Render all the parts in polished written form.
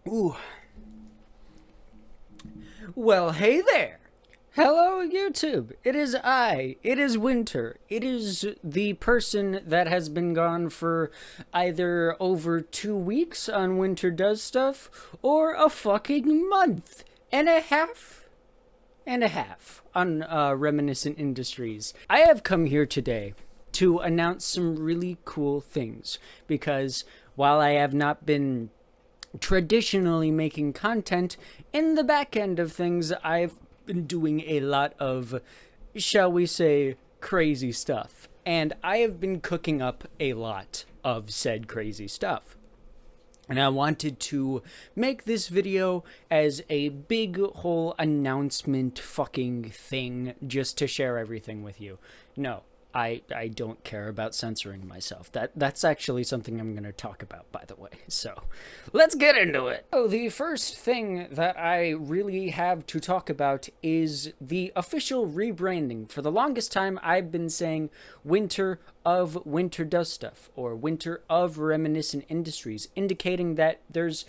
Ooh. Well, hey there! Hello, YouTube! It is Winter. It is the person that has been gone for either over 2 weeks on Winter Does Stuff, or a fucking month and a half on Reminiscent Industries. I have come here today to announce some really cool things, because while I have not been traditionally making content, in the back end of things, I've been doing a lot of, shall we say, crazy stuff. And I have been cooking up a lot of said crazy stuff. And I wanted to make this video as a big whole announcement fucking thing just to share everything with you. No, I don't care about censoring myself. That's actually something I'm going to talk about, by the way. So, let's get into it. So, the first thing that I really have to talk about is the official rebranding. For the longest time, I've been saying Winter of Winter Does Stuff, or Winter of Reminiscent Industries, indicating that there's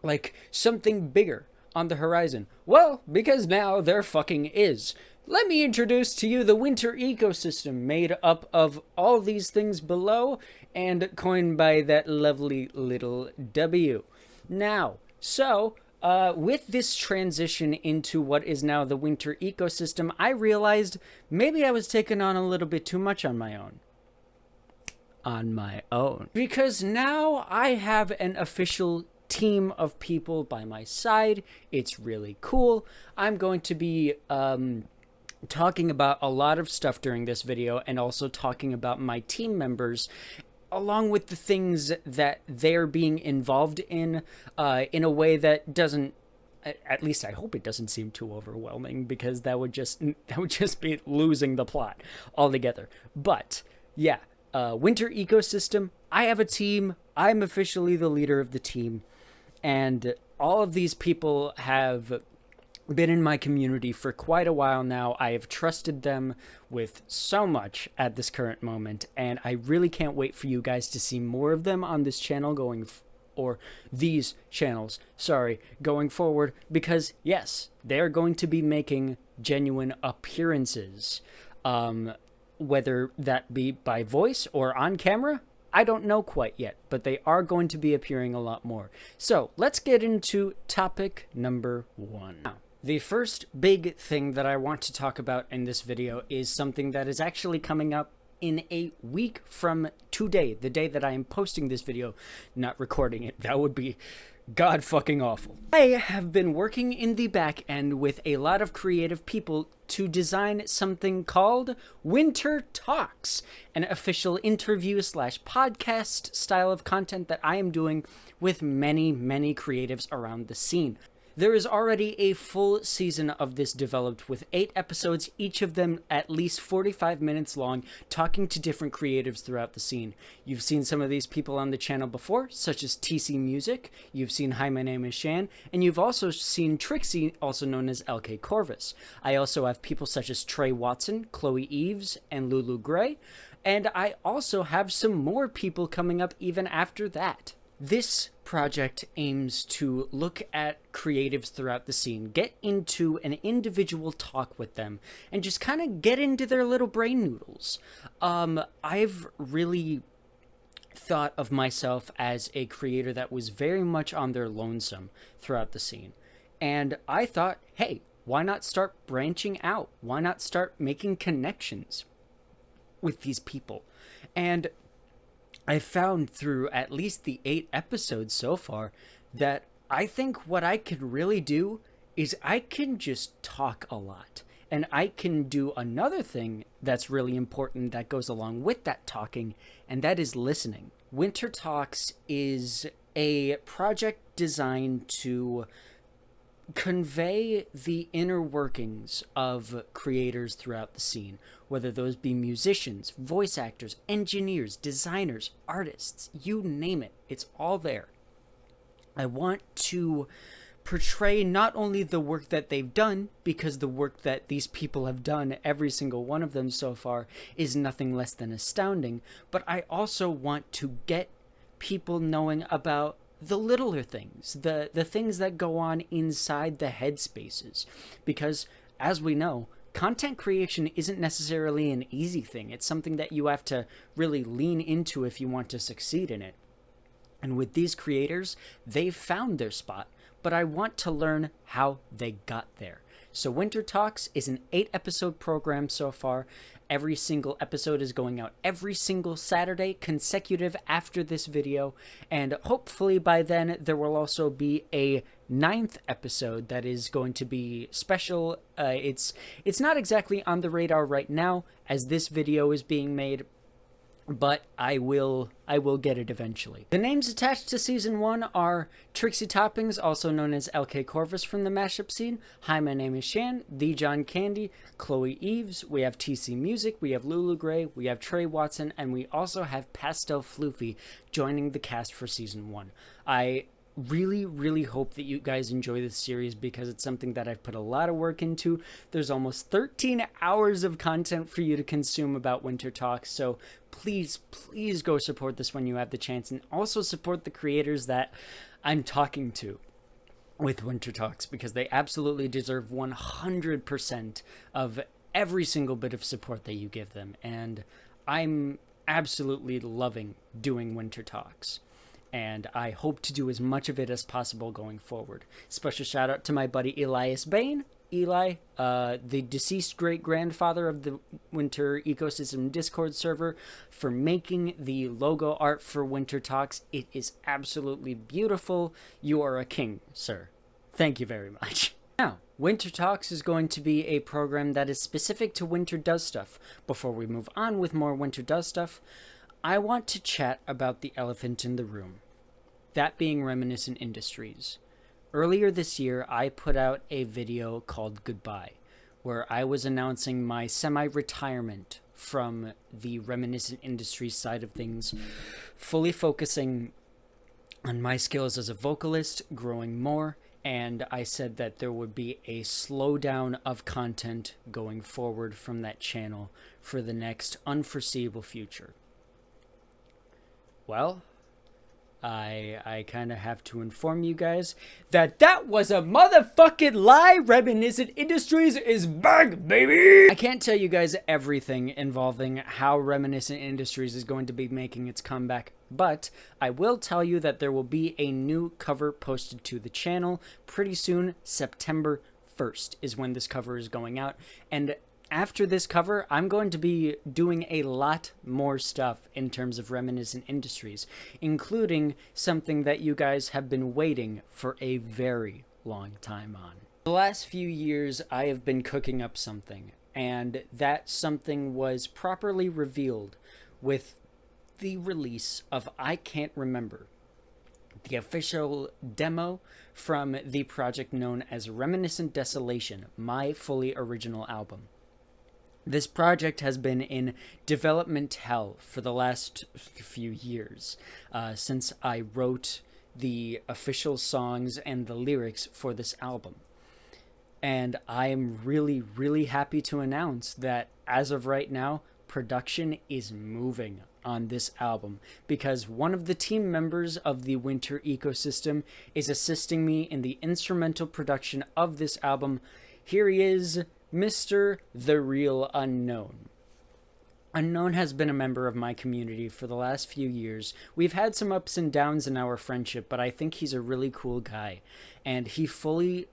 like something bigger on the horizon. Well, because now there fucking is. Let me introduce to you the winter ecosystem, made up of all these things below and coined by that lovely little W. Now, with this transition into what is now the winter ecosystem, I realized maybe I was taking on a little bit too much on my own. Because now I have an official team of people by my side. It's really cool. I'm going to be talking about a lot of stuff during this video, and also talking about my team members along with the things that they're being involved in a way that doesn't, at least I hope it doesn't seem too overwhelming, because that would just be losing the plot altogether. But yeah, winter ecosystem, I have a team. I'm officially the leader of the team, and all of these people have been in my community for quite a while now. I have trusted them with so much at this current moment, and I really can't wait for you guys to see more of them on this channel going forward, because yes, they're going to be making genuine appearances, whether that be by voice or on camera. I don't know quite yet, but they are going to be appearing a lot more. So let's get into topic number 1. Now, the first big thing that I want to talk about in this video is something that is actually coming up in a week from today, the day that I am posting this video, not recording it. That would be god fucking awful. I have been working in the back end with a lot of creative people to design something called Winter Talks, an official interview / podcast style of content that I am doing with many creatives around the scene. There is already a full season of this developed, with 8 episodes, each of them at least 45 minutes long, talking to different creatives throughout the scene. You've seen some of these people on the channel before, such as TC Music, you've seen Hi, My Name is Shan, and you've also seen Trixie, also known as LK Corvus. I also have people such as Trey Watson, Chloe Eves, and Lulu Gray, and I also have some more people coming up even after that. This project aims to look at creatives throughout the scene, get into an individual talk with them, and just kind of get into their little brain noodles. I've really thought of myself as a creator that was very much on their lonesome throughout the scene. And I thought, hey, why not start branching out? Why not start making connections with these people? And I found through at least the 8 episodes so far that I think what I can really do is I can just talk a lot. And I can do another thing that's really important that goes along with that talking, and that is listening. Winter Talks is a project designed to convey the inner workings of creators throughout the scene, whether those be musicians, voice actors, engineers, designers, artists, you name it, it's all there. I want to portray not only the work that they've done, because the work that these people have done, every single one of them so far, is nothing less than astounding, but I also want to get people knowing about the littler things, the things that go on inside the headspaces. Because, as we know, content creation isn't necessarily an easy thing. It's something that you have to really lean into if you want to succeed in it. And with these creators, they've found their spot, but I want to learn how they got there. So Winter Talks is an 8-episode program so far. Every single episode is going out every single Saturday consecutive after this video, and hopefully by then there will also be a 9th episode that is going to be special. It's not exactly on the radar right now as this video is being made, but I will get it eventually. The names attached to Season 1 are Trixie Toppings, also known as LK Corvus from the mashup scene. Hi, my name is Shan, The John Candy, Chloe Eves, we have TC Music, we have Lulu Gray, we have Trey Watson, and we also have Pastel Floofy joining the cast for Season 1. I really hope that you guys enjoy this series because it's something that I've put a lot of work into. There's almost 13 hours of content for you to consume about Winter Talks, so please go support this when you have the chance, and also support the creators that I'm talking to with Winter Talks, because they absolutely deserve 100% of every single bit of support that you give them, and I'm absolutely loving doing Winter Talks. And I hope to do as much of it as possible going forward. Special shout out to my buddy Elias Bain. Eli, the deceased great-grandfather of the Winter Ecosystem Discord server, for making the logo art for Winter Talks. It is absolutely beautiful. You are a king, sir. Thank you very much. Now, Winter Talks is going to be a program that is specific to Winter Does Stuff. Before we move on with more Winter Does Stuff, I want to chat about the elephant in the room, that being Reminiscent Industries. Earlier this year, I put out a video called Goodbye, where I was announcing my semi-retirement from the Reminiscent Industries side of things, fully focusing on my skills as a vocalist, growing more, and I said that there would be a slowdown of content going forward from that channel for the next unforeseeable future. Well, I kind of have to inform you guys that was a motherfucking lie. Reminiscent Industries is back, baby! I can't tell you guys everything involving how Reminiscent Industries is going to be making its comeback, but I will tell you that there will be a new cover posted to the channel pretty soon. September 1st is when this cover is going out, and after this cover, I'm going to be doing a lot more stuff in terms of Reminiscent Industries, including something that you guys have been waiting for a very long time on. The last few years, I have been cooking up something, and that something was properly revealed with the release of I Can't Remember, the official demo from the project known as Reminiscent Desolation, my fully original album. This project has been in development hell for the last few years, since I wrote the official songs and the lyrics for this album. And I'm really happy to announce that as of right now, production is moving on this album, because one of the team members of the Winter Ecosystem is assisting me in the instrumental production of this album. Here he is, Mr. The Real Unknown. Unknown has been a member of my community for the last few years. We've had some ups and downs in our friendship, but I think he's a really cool guy, and he fully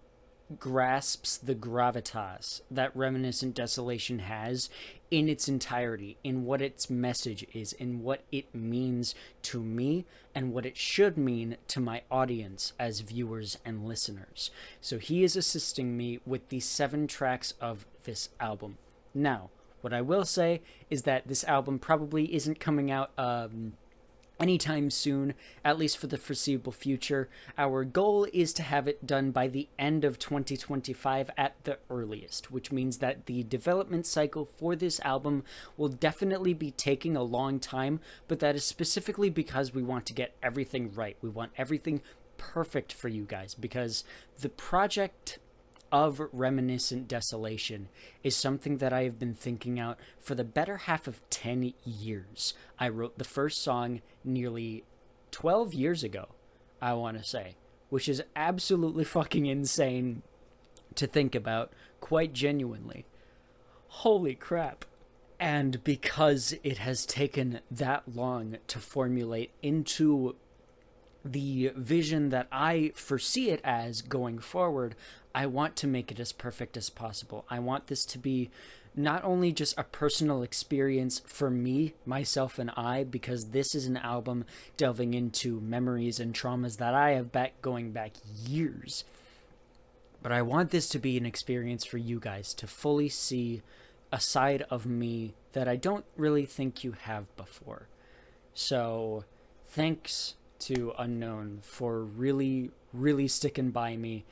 grasps the gravitas that Reminiscent Desolation has in its entirety, in what its message is, in what it means to me, and what it should mean to my audience as viewers and listeners. So he is assisting me with the 7 tracks of this album. Now, what I will say is that this album probably isn't coming out anytime soon, at least for the foreseeable future. Our goal is to have it done by the end of 2025 at the earliest, which means that the development cycle for this album will definitely be taking a long time, but that is specifically because we want to get everything right. We want everything perfect for you guys because the project of Reminiscent Desolation is something that I have been thinking out for the better half of 10 years. I wrote the first song nearly 12 years ago, I want to say, which is absolutely fucking insane to think about, quite genuinely. Holy crap. And because it has taken that long to formulate into the vision that I foresee it as going forward, I want to make it as perfect as possible. I want this to be not only just a personal experience for me, myself, and I, because this is an album delving into memories and traumas that I have going back years, but I want this to be an experience for you guys to fully see a side of me that I don't really think you have before. So, thanks to Unknown for really, really sticking by me.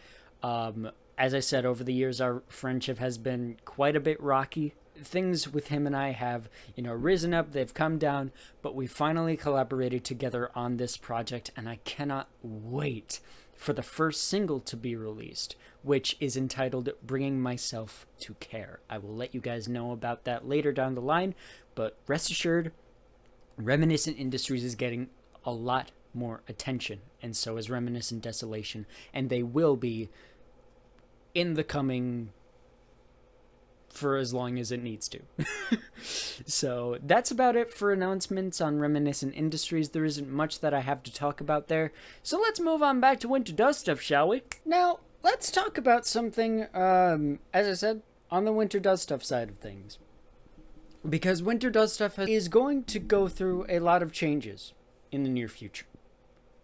As I said, over the years, our friendship has been quite a bit rocky. Things with him and I have, risen up, they've come down, but we finally collaborated together on this project, and I cannot wait for the first single to be released, which is entitled Bringing Myself to Care. I will let you guys know about that later down the line, but rest assured, Reminiscent Industries is getting a lot more attention, and so is Reminiscent Desolation, and they will be in the coming for as long as it needs to. So that's about it for announcements on Reminiscent Industries. There isn't much that I have to talk about there, so let's move on back to Winter Dust stuff, shall we? Now, let's talk about something, as I said, on the Winter Dust stuff side of things. Because Winter Dust stuff is going to go through a lot of changes in the near future,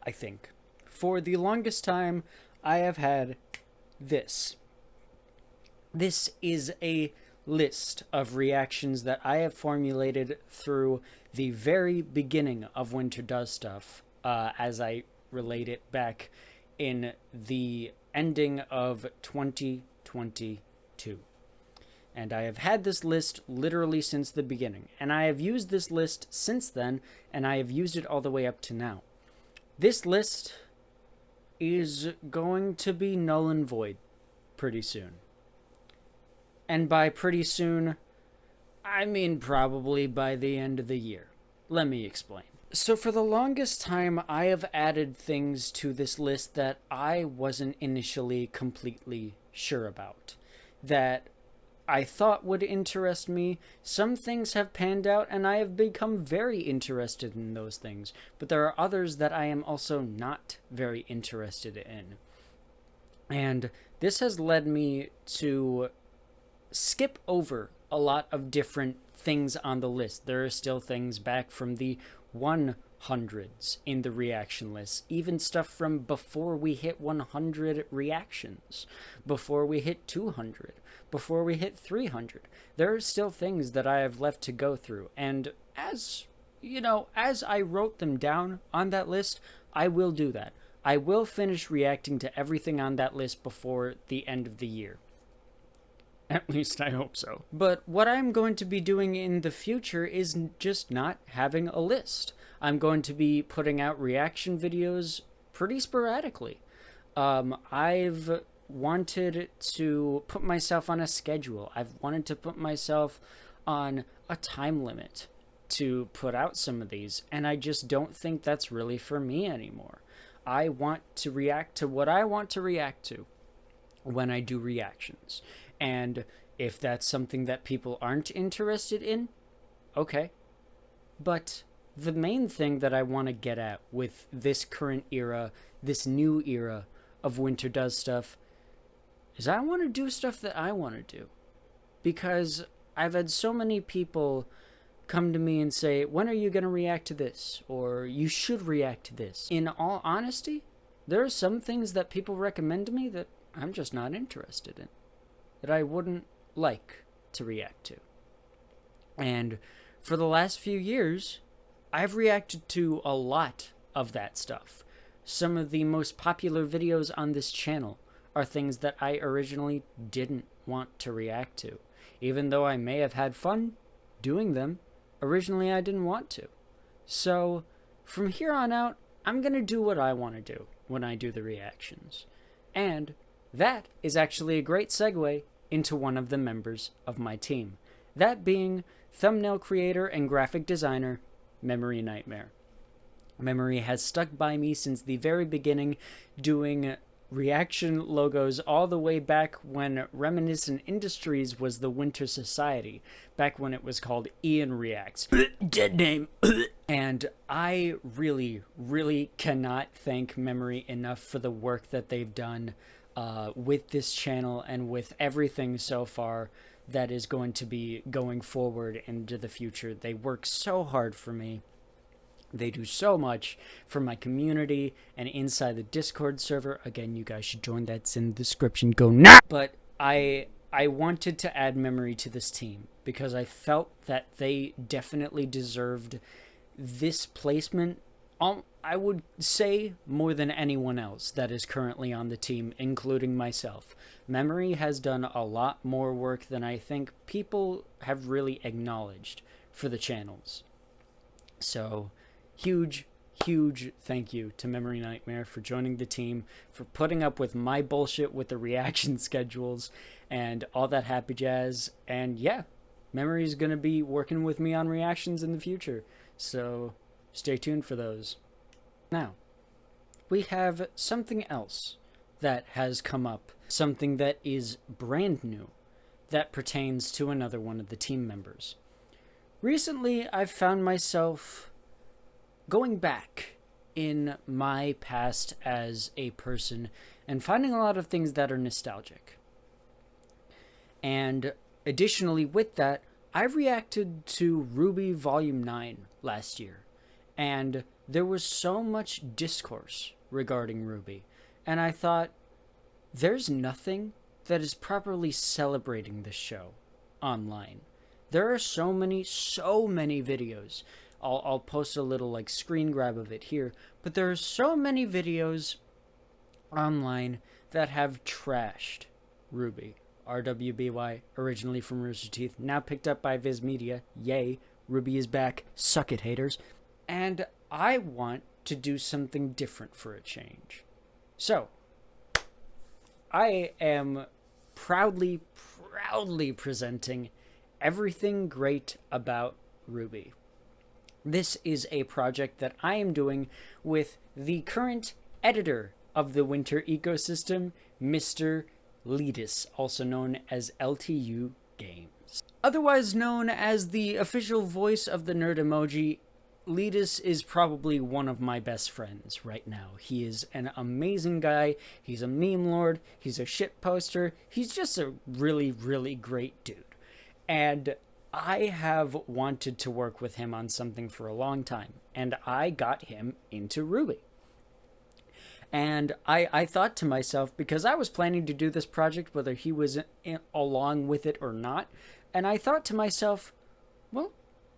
I think. For the longest time, I have had this. This is a list of reactions that I have formulated through the very beginning of Winter Does Stuff, as I relate it back in the ending of 2022. And I have had this list literally since the beginning, and I have used this list since then, and I have used it all the way up to now. This list is going to be null and void pretty soon. And by pretty soon, I mean probably by the end of the year. Let me explain. So for the longest time, I have added things to this list that I wasn't initially completely sure about, that I thought would interest me. Some things have panned out, and I have become very interested in those things, but there are others that I am also not very interested in. And this has led me to skip over a lot of different things on the list. There are still things back from the 100s in the reaction list, even stuff from before we hit 100 reactions, before we hit 200, before we hit 300. There are still things that I have left to go through, and as I wrote them down on that list, I will do that. I will finish reacting to everything on that list before the end of the year. At least I hope so. But what I'm going to be doing in the future is just not having a list. I'm going to be putting out reaction videos pretty sporadically. I've wanted to put myself on a schedule. I've wanted to put myself on a time limit to put out some of these, and I just don't think that's really for me anymore. I want to react to what I want to react to when I do reactions. And if that's something that people aren't interested in, okay. But the main thing that I want to get at with this current era, this new era of Winter Does Stuff, is I want to do stuff that I want to do. Because I've had so many people come to me and say, when are you going to react to this? Or you should react to this. In all honesty, there are some things that people recommend to me that I'm just not interested in, that I wouldn't like to react to. And for the last few years, I've reacted to a lot of that stuff. Some of the most popular videos on this channel are things that I originally didn't want to react to. Even though I may have had fun doing them, originally I didn't want to. So from here on out, I'm going to do what I want to do. when I do the reactions. And that is actually a great segue into one of the members of my team. That being thumbnail creator and graphic designer, Memory Nightmare. Memory has stuck by me since the very beginning, doing reaction logos all the way back when Reminiscent Industries was the Winter Society, back when it was called Ian Reacts. Dead name. And I really, really cannot thank Memory enough for the work that they've done with this channel and with everything so far that is going to be going forward into the future. They work so hard for me. They do so much for my community and inside the Discord server. Again, you guys should join. That's in the description. Go now! But I wanted to add Memory to this team because I felt that they definitely deserved this placement. I would say more than anyone else that is currently on the team, including myself. Memory has done a lot more work than I think people have really acknowledged for the channels. So, huge thank you to Memory Nightmare for joining the team, for putting up with my bullshit with the reaction schedules and all that happy jazz. And yeah, Memory's gonna be working with me on reactions in the future, so stay tuned for those. Now, we have something else that has come up, something that is brand new, that pertains to another one of the team members. Recently, I've found myself going back in my past as a person and finding a lot of things that are nostalgic. And additionally with that, I reacted to RWBY Volume 9 last year, and there was so much discourse regarding RWBY, and I thought, there's nothing that is properly celebrating this show online. There are so many videos. I'll post a little like screen grab of it here, but there are so many videos online that have trashed RWBY. RWBY, originally from Rooster Teeth, now picked up by Viz Media. Yay, RWBY is back. Suck it, haters. And I want to do something different for a change. So, I am proudly presenting Everything Great About RWBY. This is a project that I am doing with the current editor of the Winter ecosystem, Mr. Letus, also known as LTU Games. Otherwise known as the official voice of the nerd emoji, Letus is probably one of my best friends right now. He is an amazing guy. He's a meme lord. He's a shit poster. He's just a really great dude. And I have wanted to work with him on something for a long time, and I got him into RWBY. And I thought to myself, because I was planning to do this project whether he was along with it or not, and I thought to myself, well,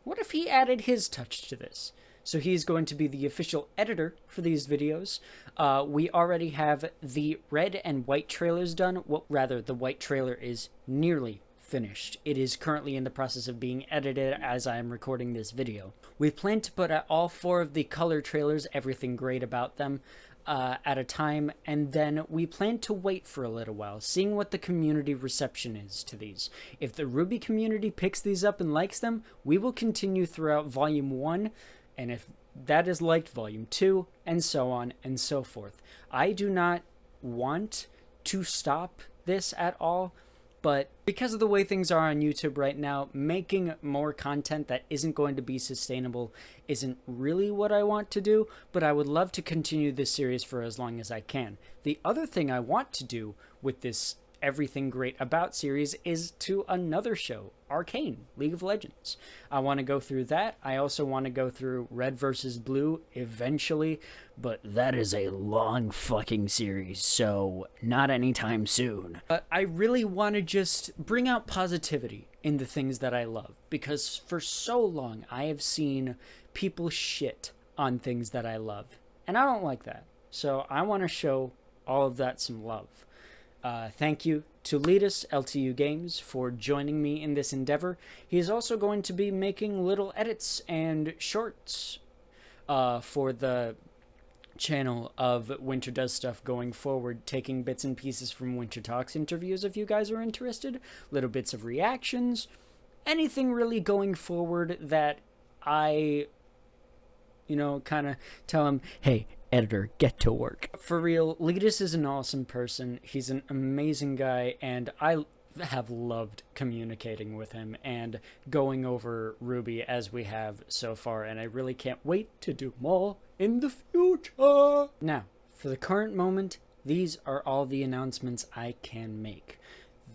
what if he added his touch to this? So he's going to be the official editor for these videos. We already have the red and white trailers done. Well, rather, the white trailer is nearly finished. It is currently in the process of being edited as I am recording this video. We plan to put out all 4 of the color trailers, everything great about them, at a time, and then we plan to wait for a little while, seeing what the community reception is to these. If the RWBY community picks these up and likes them, we will continue throughout Volume 1, and if that is liked, Volume 2, and so on and so forth. I do not want to stop this at all, but because of the way things are on YouTube right now, making more content that isn't going to be sustainable isn't really what I want to do, but I would love to continue this series for as long as I can. The other thing I want to do with this Everything Great About series is to another show, Arcane, League of Legends. I want to go through that. I also want to go through Red vs. Blue eventually, but that is a long fucking series, so not anytime soon. But I really want to just bring out positivity in the things that I love, because for so long I have seen people shit on things that I love, and I don't like that. So I want to show all of that some love. Thank you to Letus, LTU Games, for joining me in this endeavor. He is also going to be making little edits and shorts for the channel of Winter Does Stuff going forward, taking bits and pieces from Winter Talks interviews if you guys are interested, little bits of reactions, anything really going forward that I, kind of tell him, hey, editor, get to work. For real, Letus is an awesome person. He's an amazing guy, and I have loved communicating with him and going over RWBY as we have so far, and I really can't wait to do more in the future. Now, for the current moment, these are all the announcements I can make.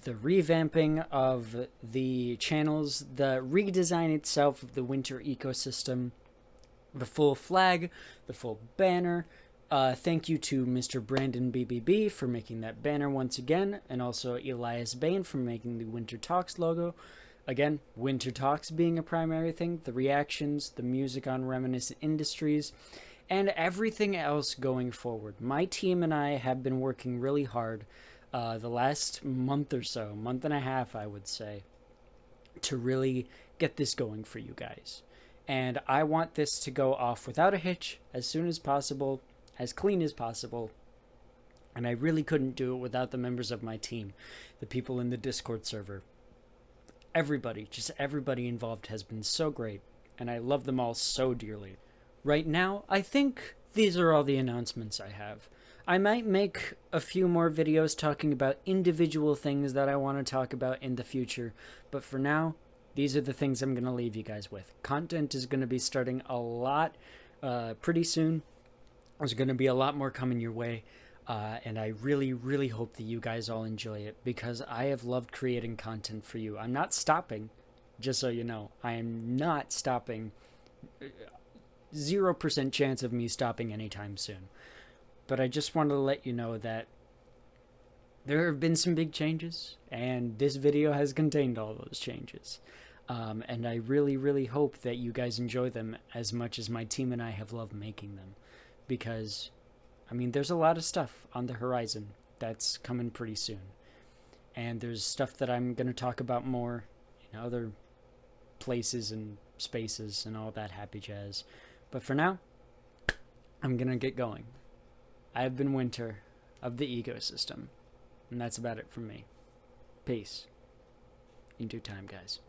The revamping of the channels, the redesign itself of the winter ecosystem, the full flag, the full banner. Thank you to Mr. Brandon BBB for making that banner once again, and also Elias Bain for making the Winter Talks logo. Again, Winter Talks being a primary thing, the reactions, the music on Reminiscent Industries, and everything else going forward. My team and I have been working really hard the last month or so, month and a half, I would say, to really get this going for you guys. And I want this to go off without a hitch as soon as possible, as clean as possible. And I really couldn't do it without the members of my team, the people in the Discord server. Everybody, just everybody involved has been so great, and I love them all so dearly. Right now, I think these are all the announcements I have. I might make a few more videos talking about individual things that I want to talk about in the future, but for now, these are the things I'm going to leave you guys with. Content is going to be starting a lot pretty soon. There's going to be a lot more coming your way, and I really, really hope that you guys all enjoy it, because I have loved creating content for you. I'm not stopping, just so you know. I am not stopping. 0% chance of me stopping anytime soon. But I just wanted to let you know that there have been some big changes, and this video has contained all those changes. And I really, really hope that you guys enjoy them as much as my team and I have loved making them. Because, I mean, there's a lot of stuff on the horizon that's coming pretty soon. And there's stuff that I'm going to talk about more in other places and spaces and all that happy jazz. But for now, I'm going to get going. I've been Winter of the ecosystem. And that's about it from me. Peace. In due time, guys.